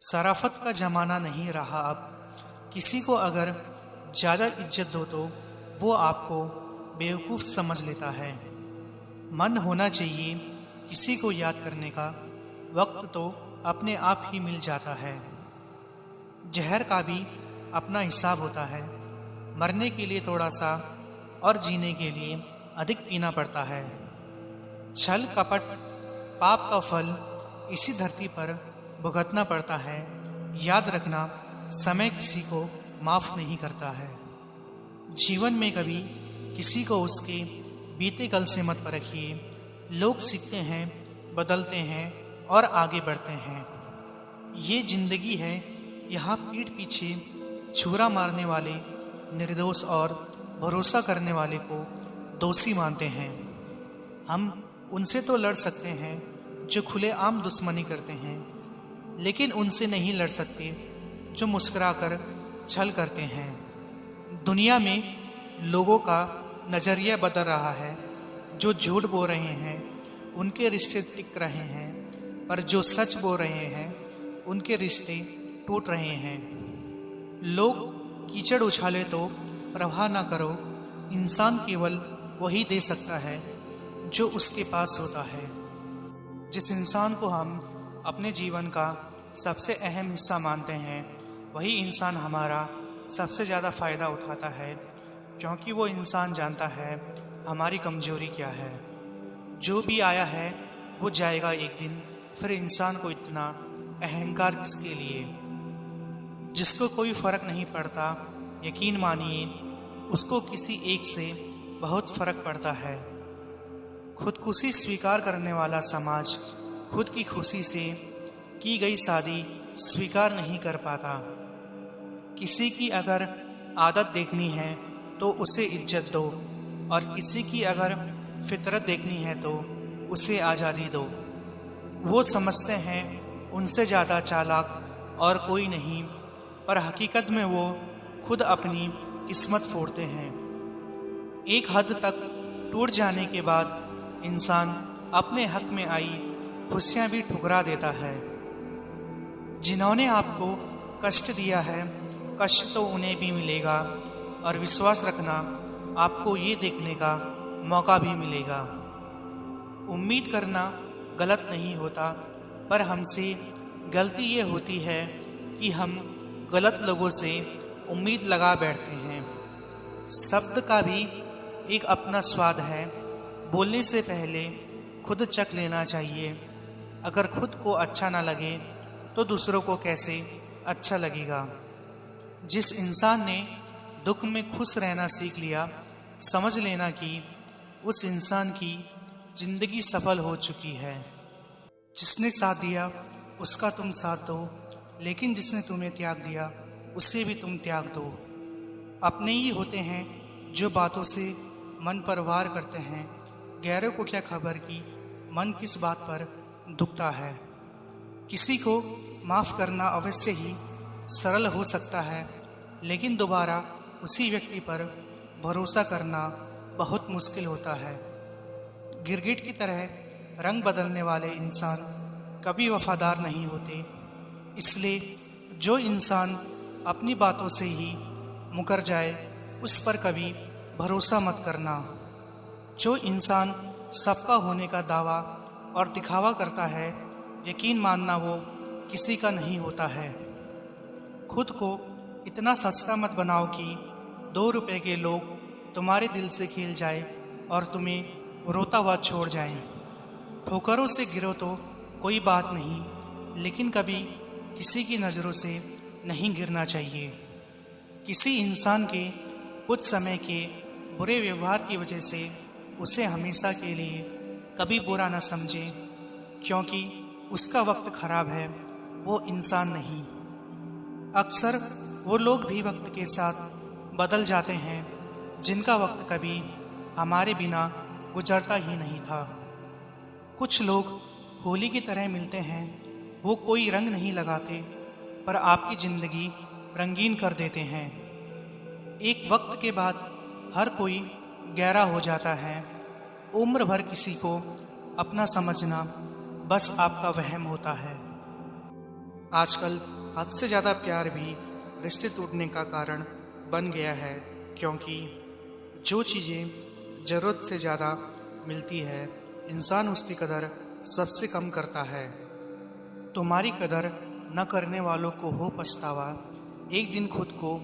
शराफत का ज़माना नहीं रहा अब। किसी को अगर ज़्यादा इज्जत दो तो वो आपको बेवकूफ़ समझ लेता है। मन होना चाहिए किसी को याद करने का, वक्त तो अपने आप ही मिल जाता है। जहर का भी अपना हिसाब होता है। मरने के लिए थोड़ा सा और जीने के लिए अधिक पीना पड़ता है। छल कपट पाप का फल इसी धरती पर भुगतना पड़ता है। याद रखना, समय किसी को माफ़ नहीं करता है। जीवन में कभी किसी को उसके बीते कल से मत परखिए। लोग सीखते हैं, बदलते हैं और आगे बढ़ते हैं। ये जिंदगी है, यहाँ पीठ पीछे छुरा मारने वाले निर्दोष और भरोसा करने वाले को दोषी मानते हैं। हम उनसे तो लड़ सकते हैं जो खुलेआम दुश्मनी करते हैं, लेकिन उनसे नहीं लड़ सकते जो मुस्कुराकर छल करते हैं। दुनिया में लोगों का नज़रिया बदल रहा है। जो झूठ बोल रहे हैं उनके रिश्ते टिक रहे हैं, पर जो सच बोल रहे हैं उनके रिश्ते टूट रहे हैं। लोग कीचड़ उछाले तो प्रवाह ना करो। इंसान केवल वही दे सकता है जो उसके पास होता है। जिस इंसान को हम अपने जीवन का सबसे अहम हिस्सा मानते हैं, वही इंसान हमारा सबसे ज़्यादा फ़ायदा उठाता है, क्योंकि वो इंसान जानता है हमारी कमजोरी क्या है। जो भी आया है वो जाएगा एक दिन, फिर इंसान को इतना अहंकार किसके लिए। जिसको कोई फ़र्क नहीं पड़ता, यकीन मानिए उसको किसी एक से बहुत फ़र्क पड़ता है। खुदकुशी स्वीकार करने वाला समाज खुद की खुशी से की गई शादी स्वीकार नहीं कर पाता। किसी की अगर आदत देखनी है तो उसे इज्जत दो, और किसी की अगर फितरत देखनी है तो उसे आज़ादी दो। वो समझते हैं उनसे ज़्यादा चालाक और कोई नहीं, पर हकीकत में वो खुद अपनी किस्मत फोड़ते हैं। एक हद तक टूट जाने के बाद इंसान अपने हक में आई खुशियाँ भी ठुकरा देता है। जिन्होंने आपको कष्ट दिया है, कष्ट तो उन्हें भी मिलेगा, और विश्वास रखना, आपको ये देखने का मौका भी मिलेगा। उम्मीद करना गलत नहीं होता, पर हमसे गलती ये होती है कि हम गलत लोगों से उम्मीद लगा बैठते हैं। शब्द का भी एक अपना स्वाद है। बोलने से पहले खुद चख लेना चाहिए। अगर खुद को अच्छा ना लगे तो दूसरों को कैसे अच्छा लगेगा। जिस इंसान ने दुख में खुश रहना सीख लिया, समझ लेना कि उस इंसान की जिंदगी सफल हो चुकी है। जिसने साथ दिया उसका तुम साथ दो, लेकिन जिसने तुम्हें त्याग दिया उससे भी तुम त्याग दो। अपने ही होते हैं जो बातों से मन पर वार करते हैं। गैरों को क्या खबर कि मन किस बात पर दुखता है। किसी को माफ़ करना अवश्य ही सरल हो सकता है, लेकिन दोबारा उसी व्यक्ति पर भरोसा करना बहुत मुश्किल होता है। गिरगिट की तरह रंग बदलने वाले इंसान कभी वफादार नहीं होते। इसलिए जो इंसान अपनी बातों से ही मुकर जाए उस पर कभी भरोसा मत करना। जो इंसान सबका होने का दावा और दिखावा करता है, यकीन मानना वो किसी का नहीं होता है। खुद को इतना सस्ता मत बनाओ कि 2 रुपए के लोग तुम्हारे दिल से खेल जाए और तुम्हें रोता हुआ छोड़ जाएं। ठोकरों से गिरो तो कोई बात नहीं, लेकिन कभी किसी की नज़रों से नहीं गिरना चाहिए। किसी इंसान के कुछ समय के बुरे व्यवहार की वजह से उसे हमेशा के लिए कभी बुरा न समझें, क्योंकि उसका वक्त खराब है, वो इंसान नहीं। अक्सर वो लोग भी वक्त के साथ बदल जाते हैं जिनका वक्त कभी हमारे बिना गुजरता ही नहीं था। कुछ लोग होली की तरह मिलते हैं। वो कोई रंग नहीं लगाते, पर आपकी ज़िंदगी रंगीन कर देते हैं। एक वक्त के बाद हर कोई गहरा हो जाता है। उम्र भर किसी को अपना समझना बस आपका वहम होता है। आजकल हद से ज़्यादा प्यार भी रिश्ते टूटने का कारण बन गया है, क्योंकि जो चीज़ें ज़रूरत से ज़्यादा मिलती है, इंसान उसकी कदर सबसे कम करता है। तुम्हारी कदर न करने वालों को हो पछतावा, एक दिन खुद को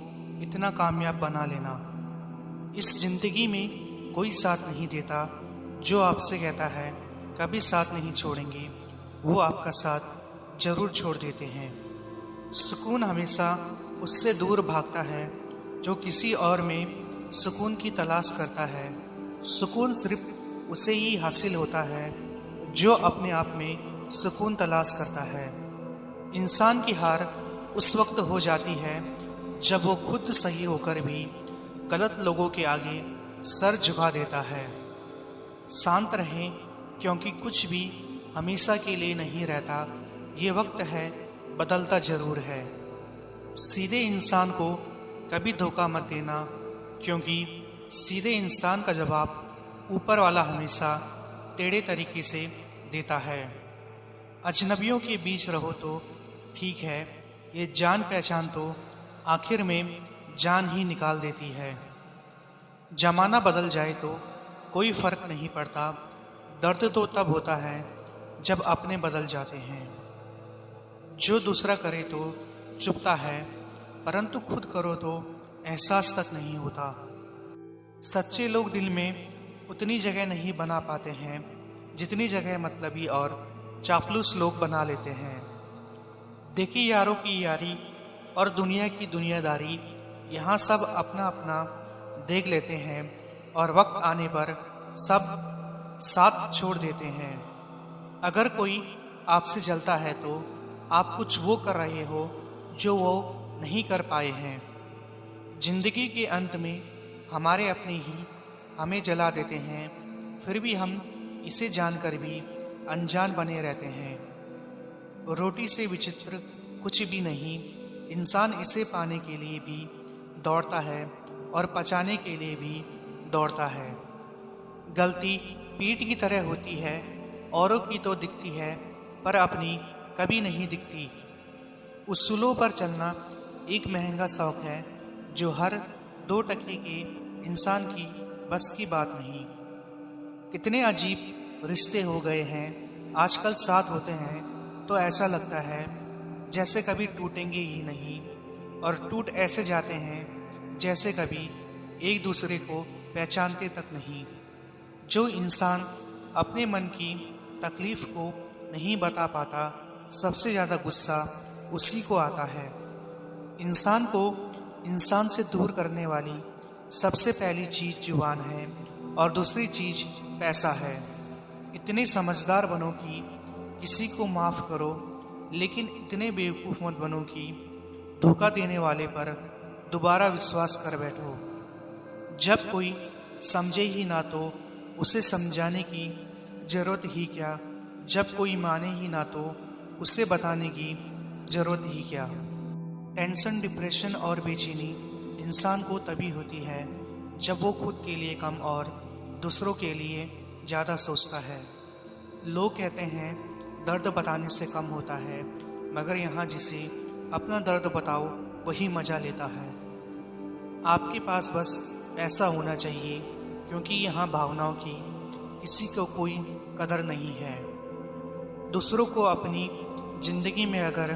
इतना कामयाब बना लेना। इस जिंदगी में कोई साथ नहीं देता जो आपसे कहता है कभी साथ नहीं छोड़ेंगे, वो आपका साथ जरूर छोड़ देते हैं। सुकून हमेशा उससे दूर भागता है जो किसी और में सुकून की तलाश करता है। सुकून सिर्फ उसे ही हासिल होता है जो अपने आप में सुकून तलाश करता है। इंसान की हार उस वक्त हो जाती है जब वो खुद सही होकर भी गलत लोगों के आगे सर झुका देता है। शांत रहें, क्योंकि कुछ भी हमेशा के लिए नहीं रहता। ये वक्त है, बदलता जरूर है। सीधे इंसान को कभी धोखा मत देना, क्योंकि सीधे इंसान का जवाब ऊपर वाला हमेशा टेढ़े तरीके से देता है। अजनबियों के बीच रहो तो ठीक है, ये जान पहचान तो आखिर में जान ही निकाल देती है। जमाना बदल जाए तो कोई फर्क नहीं पड़ता, दर्द तो तब होता है जब अपने बदल जाते हैं। जो दूसरा करे तो चुभता है, परंतु खुद करो तो एहसास तक नहीं होता। सच्चे लोग दिल में उतनी जगह नहीं बना पाते हैं जितनी जगह मतलबी और चापलूस लोग बना लेते हैं। देखी यारों की यारी और दुनिया की दुनियादारी, यहाँ सब अपना अपना देख लेते हैं और वक्त आने पर सब साथ छोड़ देते हैं। अगर कोई आपसे जलता है तो आप कुछ वो कर रहे हो जो वो नहीं कर पाए हैं। जिंदगी के अंत में हमारे अपने ही हमें जला देते हैं, फिर भी हम इसे जानकर भी अनजान बने रहते हैं। रोटी से विचित्र कुछ भी नहीं, इंसान इसे पाने के लिए भी दौड़ता है और पचाने के लिए भी दौड़ता है। गलती पीठ की तरह होती है, औरों की तो दिखती है पर अपनी कभी नहीं दिखती। उसूलों पर चलना एक महंगा शौक है जो हर 2 टके के इंसान की बस की बात नहीं। कितने अजीब रिश्ते हो गए हैं, आजकल साथ होते हैं तो ऐसा लगता है जैसे कभी टूटेंगे ही नहीं, और टूट ऐसे जाते हैं जैसे कभी एक दूसरे को पहचानते तक नहीं। जो इंसान अपने मन की तकलीफ को नहीं बता पाता, सबसे ज़्यादा गुस्सा उसी को आता है। इंसान को इंसान से दूर करने वाली सबसे पहली चीज़ जुबान है और दूसरी चीज़ पैसा है। इतने समझदार बनो कि किसी को माफ़ करो, लेकिन इतने बेवकूफ़ मत बनो कि धोखा देने वाले पर दोबारा विश्वास कर बैठो। जब कोई समझे ही ना तो उसे समझाने की ज़रूरत ही क्या, जब कोई माने ही ना तो उसे बताने की ज़रूरत ही क्या। टेंशन, डिप्रेशन और बेचैनी इंसान को तभी होती है जब वो खुद के लिए कम और दूसरों के लिए ज़्यादा सोचता है। लोग कहते हैं दर्द बताने से कम होता है, मगर यहाँ जिसे अपना दर्द बताओ वही मज़ा लेता है। आपके पास बस ऐसा होना चाहिए, क्योंकि यहाँ भावनाओं की किसी को कोई कदर नहीं है। दूसरों को अपनी ज़िंदगी में अगर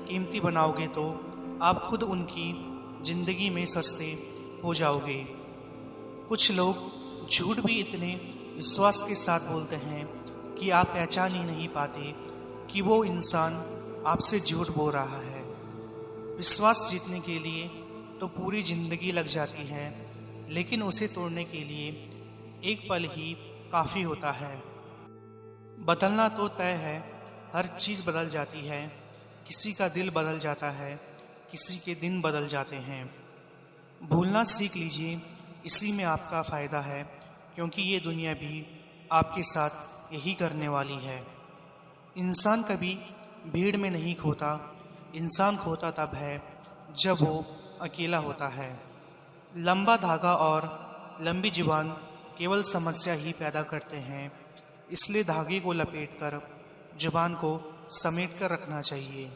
कीमती बनाओगे तो आप खुद उनकी ज़िंदगी में सस्ते हो जाओगे। कुछ लोग झूठ भी इतने विश्वास के साथ बोलते हैं कि आप पहचान ही नहीं पाते कि वो इंसान आपसे झूठ बोल रहा है। विश्वास जीतने के लिए तो पूरी ज़िंदगी लग जाती है, लेकिन उसे तोड़ने के लिए एक पल ही काफ़ी होता है। बदलना तो तय है, हर चीज़ बदल जाती है। किसी का दिल बदल जाता है, किसी के दिन बदल जाते हैं। भूलना सीख लीजिए, इसी में आपका फ़ायदा है, क्योंकि ये दुनिया भी आपके साथ यही करने वाली है। इंसान कभी भीड़ में नहीं खोता, इंसान खोता तब है जब वो अकेला होता है। लंबा धागा और लंबी जुबान केवल समस्या ही पैदा करते हैं, इसलिए धागे को लपेटकर जुबान को समेट कर रखना चाहिए।